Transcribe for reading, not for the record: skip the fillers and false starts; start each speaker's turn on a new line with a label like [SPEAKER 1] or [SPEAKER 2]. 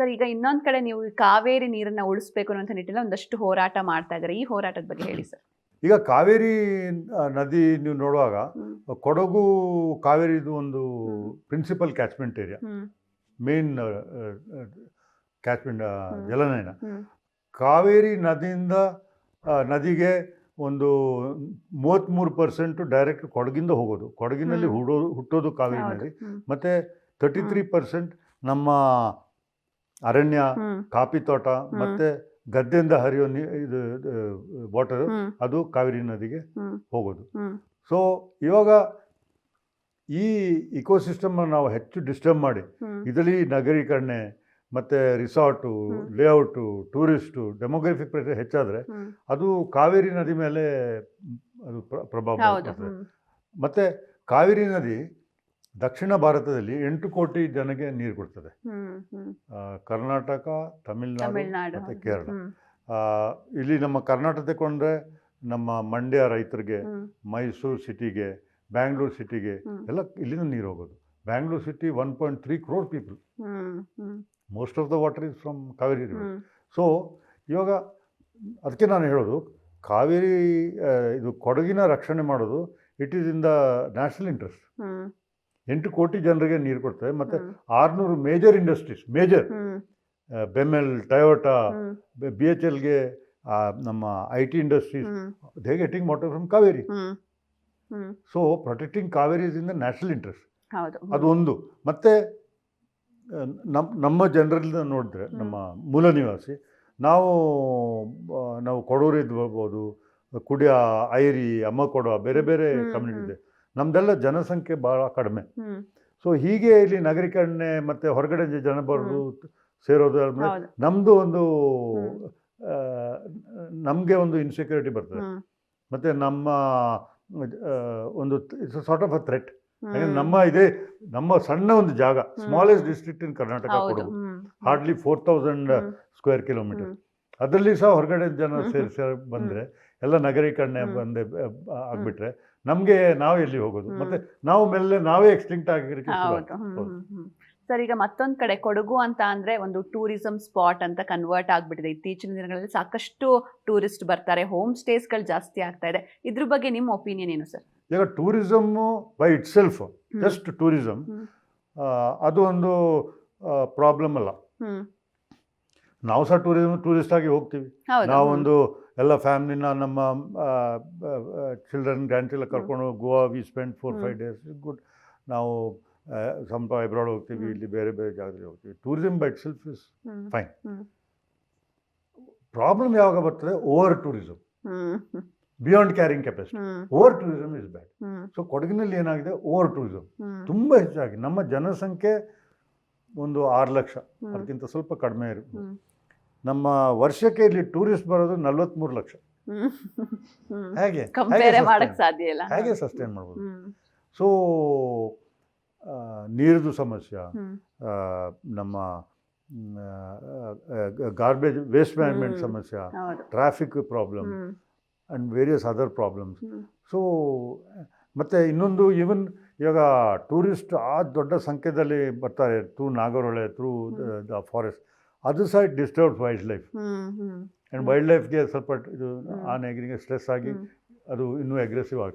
[SPEAKER 1] Sir ಈಗ ಇನ್ನೊಂದ್ ಕಡೆ ನೀವು ಈ ಕಾವೇರಿ ನೀರನ್ನ ಉಳಿಸ್ಬೇಕು ಅನ್ನೋ ನಿಟ್ಟಿನಲ್ಲಿ ಒಂದಷ್ಟು ಹೋರಾಟ ಮಾಡ್ತಾ ಇದ್ದಾರೆ. ಈ ಹೋರಾಟದ ಬಗ್ಗೆ ಹೇಳಿ ಸರ್.
[SPEAKER 2] ಈಗ ಕಾವೇರಿ ನದಿ ನೀವು ನೋಡುವಾಗ ಕೊಡಗು ಕಾವೇರಿದು ಒಂದು principal catchment area, main catchment ಜಲನಯನ. ಕಾವೇರಿ ನದಿಯಿಂದ ನದಿಗೆ ಒಂದು 33% ಡೈರೆಕ್ಟ್ ಕೊಡಗಿಂದ ಹೋಗೋದು, ಕೊಡಗಿನಲ್ಲಿ ಹುಟ್ಟೋದು ಕಾವೇರಿ ನದಿ. ಮತ್ತು 33% ನಮ್ಮ ಅರಣ್ಯ, ಕಾಫಿ ತೋಟ ಮತ್ತು ಗದ್ದೆಯಿಂದ ಹರಿಯೋ ಇದು ವಾಟರ್ ಅದು ಕಾವೇರಿ ನದಿಗೆ ಹೋಗೋದು. ಸೊ ಇವಾಗ ಈ ಇಕೋಸಿಸ್ಟಮ್ ನಾವು ಹೆಚ್ಚು ಡಿಸ್ಟರ್ಬ್ ಮಾಡಿ ಇದರಲ್ಲಿ ನಗರೀಕರಣೆ ಮತ್ತು ರಿಸಾರ್ಟು, ಲೇಔಟು, ಟೂರಿಸ್ಟು, ಡೆಮೋಗ್ರಫಿಕ್ ಪ್ರೆಷರ್ ಹೆಚ್ಚಾದರೆ ಅದು ಕಾವೇರಿ ನದಿ ಮೇಲೆ ಅದು ಪ್ರಭಾವ ಬೀರ್ತದೆ. ಮತ್ತು ಕಾವೇರಿ ನದಿ ದಕ್ಷಿಣ ಭಾರತದಲ್ಲಿ 8 ಕೋಟಿ ಜನಕ್ಕೆ ನೀರು ಕೊಡ್ತದೆ. ಕರ್ನಾಟಕ, ತಮಿಳುನಾಡು ಮತ್ತು ಕೇರಳ. ಇಲ್ಲಿ ನಮ್ಮ ಕರ್ನಾಟಕ ತಗೊಂಡ್ರೆ ನಮ್ಮ ಮಂಡ್ಯ ರೈತರಿಗೆ, ಮೈಸೂರು ಸಿಟಿಗೆ, ಬ್ಯಾಂಗ್ಳೂರು ಸಿಟಿಗೆ ಎಲ್ಲ ಇಲ್ಲಿಂದ ನೀರು ಹೋಗೋದು. Bangalore city 1.3 crore people. Most of the water is from Kaveri river. So ಇವಾಗ ಅದಕ್ಕೆ ನಾನು ಹೇಳೋದು, ಕಾವೇರಿ ಇದು ಕೊಡಗಿನ ರಕ್ಷಣೆ ಮಾಡೋದು it is in the national interest. 8 ಕೋಟಿ ಜನರಿಗೆ ನೀರು ಕೊಡ್ತದೆ. ಮತ್ತು 600 ಮೇಜರ್ ಇಂಡಸ್ಟ್ರೀಸ್, ಬೆಮೆಲ್, ಟೊಯೋಟಾ, BHLಗೆ, ನಮ್ಮ IT industries, they getting water from Kaveri. So protecting Kaveri is in the national interest. ಅದು ಒಂದು. ಮತ್ತು ನಮ್ಮ ಜನರಲ್ಲಿಂದ ನೋಡಿದ್ರೆ, ನಮ್ಮ ಮೂಲ ನಿವಾಸಿ ನಾವು ಕೊಡೂರಿದ್ದು ಬರ್ಬೋದು, ಕುಡಿಯ, ಐರಿ, ಅಮ್ಮಕೊಡ, ಬೇರೆ ಬೇರೆ ಕಮ್ಯುನಿಟಿ ಇದೆ. ನಮ್ಮದೆಲ್ಲ ಜನಸಂಖ್ಯೆ ಭಾಳ ಕಡಿಮೆ. ಸೊ ಹೀಗೆ ಇಲ್ಲಿ ನಗರೀಕರಣೆ ಮತ್ತು ಹೊರಗಡೆ ಜನ ಬರೋದು, ಸೇರೋದು, ನಮ್ಮದು ನಮಗೆ ಒಂದು ಇನ್ಸೆಕ್ಯೂರಿಟಿ ಬರ್ತದೆ. ಮತ್ತು ನಮ್ಮ ಒಂದು it's sort of a threat. ನಮ್ಮ ಸಣ್ಣ ಒಂದು ಜಾಗ, smallest district in Karnataka Kodagu, hardly 4000 square kilometre. ಅದರಲ್ಲಿ ಸಹ ಹೊರಗಡೆ ಜನ ಸೇರಿ ಬಂದರೆ, ಎಲ್ಲ ನಗರೀಕರಣೆ ಆಗಿಬಿಟ್ರೆ ನಮಗೆ ನಾವು ಎಲ್ಲಿ ಹೋಗೋದು? ಮತ್ತು ನಾವೇ ಎಕ್ಸ್ಟಿಂಕ್ಟ್ ಆಗಿರಲಿಕ್ಕೆ.
[SPEAKER 1] ಸರ್ ಈಗ ಮತ್ತೊಂದು ಕಡೆ ಕೊಡಗು ಅಂತ ಅಂದರೆ ಒಂದು ಟೂರಿಸಂ ಸ್ಪಾಟ್ ಅಂತ ಕನ್ವರ್ಟ್ ಆಗಿಬಿಟ್ಟಿದೆ. ಇತ್ತೀಚಿನ ದಿನಗಳಲ್ಲಿ ಸಾಕಷ್ಟು ಟೂರಿಸ್ಟ್ ಬರ್ತಾರೆ, ಹೋಮ್ ಸ್ಟೇಸ್ಗಳು ಜಾಸ್ತಿ ಆಗ್ತಾ ಇದೆ. ಇದ್ರ ಬಗ್ಗೆ ನಿಮ್ಮ ಒಪಿನಿಯನ್ ಏನು ಸರ್?
[SPEAKER 2] ಈಗ tourism by it self, just tourism ಅದು ಒಂದು ಪ್ರಾಬ್ಲಮ್ ಅಲ್ಲ. ನಾವು ಸಹ ಟೂರಿಸ್ಟ್ ಆಗಿ ಹೋಗ್ತೀವಿ. ನಾವೊಂದು ಎಲ್ಲ ಫ್ಯಾಮಿಲಿನ, ನಮ್ಮ ಚಿಲ್ಡ್ರನ್, ಗ್ರ್ಯಾಂಡ್ ಚಿಲ್ಡ್ರನ್ ಕರ್ಕೊಂಡು Goa we spend 4-5 days. Good. ನಾವು ಸ್ವಲ್ಪ ಅಬ್ರಾಡ್ ಹೋಗ್ತೀವಿ, ಇಲ್ಲಿ ಬೇರೆ ಬೇರೆ ಜಾಗದಲ್ಲಿ ಹೋಗ್ತೀವಿ. Tourism by itself is fine. Problem ಯಾವಾಗ ಬರ್ತದೆ? Over tourism, beyond carrying capacity. Over tourism is bad. So ಕೊಡಗಿನಲ್ಲಿ ಏನಾಗಿದೆ? ಓವರ್ ಟೂರಿಸಮ್ ತುಂಬ ಹೆಚ್ಚಾಗಿ. ನಮ್ಮ ಜನಸಂಖ್ಯೆ ಒಂದು 6 ಲಕ್ಷ, ಅದಕ್ಕಿಂತ ಸ್ವಲ್ಪ ಕಡಿಮೆ ಇರ್ಬೋದು. ನಮ್ಮ ವರ್ಷಕ್ಕೆ ಇಲ್ಲಿ ಟೂರಿಸ್ಟ್ ಬರೋದು 43 ಲಕ್ಷ. ಹೇಗೆ ಸಸ್ಟೈನ್ ಮಾಡ್ಬೋದು? ಸೊ ನೀರಿದು ಸಮಸ್ಯೆ, ನಮ್ಮ ಗಾರ್ಬೇಜ್ ವೇಸ್ಟ್ ಮ್ಯಾನೇಜ್ಮೆಂಟ್ ಸಮಸ್ಯೆ, traffic problem and various other problems. So ಮತ್ತು ಇನ್ನೊಂದು, ಈವನ್ ಇವಾಗ ಟೂರಿಸ್ಟ್ ದೊಡ್ಡ ಸಂಖ್ಯೆಯಲ್ಲಿ ಬರ್ತಾರೆ through Nagarahole, through the forest. ಅದು ಸಹ it disturbs wild life. And wild ಲೈಫ್ಗೆ ಸ್ವಲ್ಪ ಇದು ಆನೆಗೆ ಸ್ಟ್ರೆಸ್ ಆಗಿ ಅದು ಇನ್ನೂ ಅಗ್ರೆಸಿವ್ ಆಗ್ತದೆ.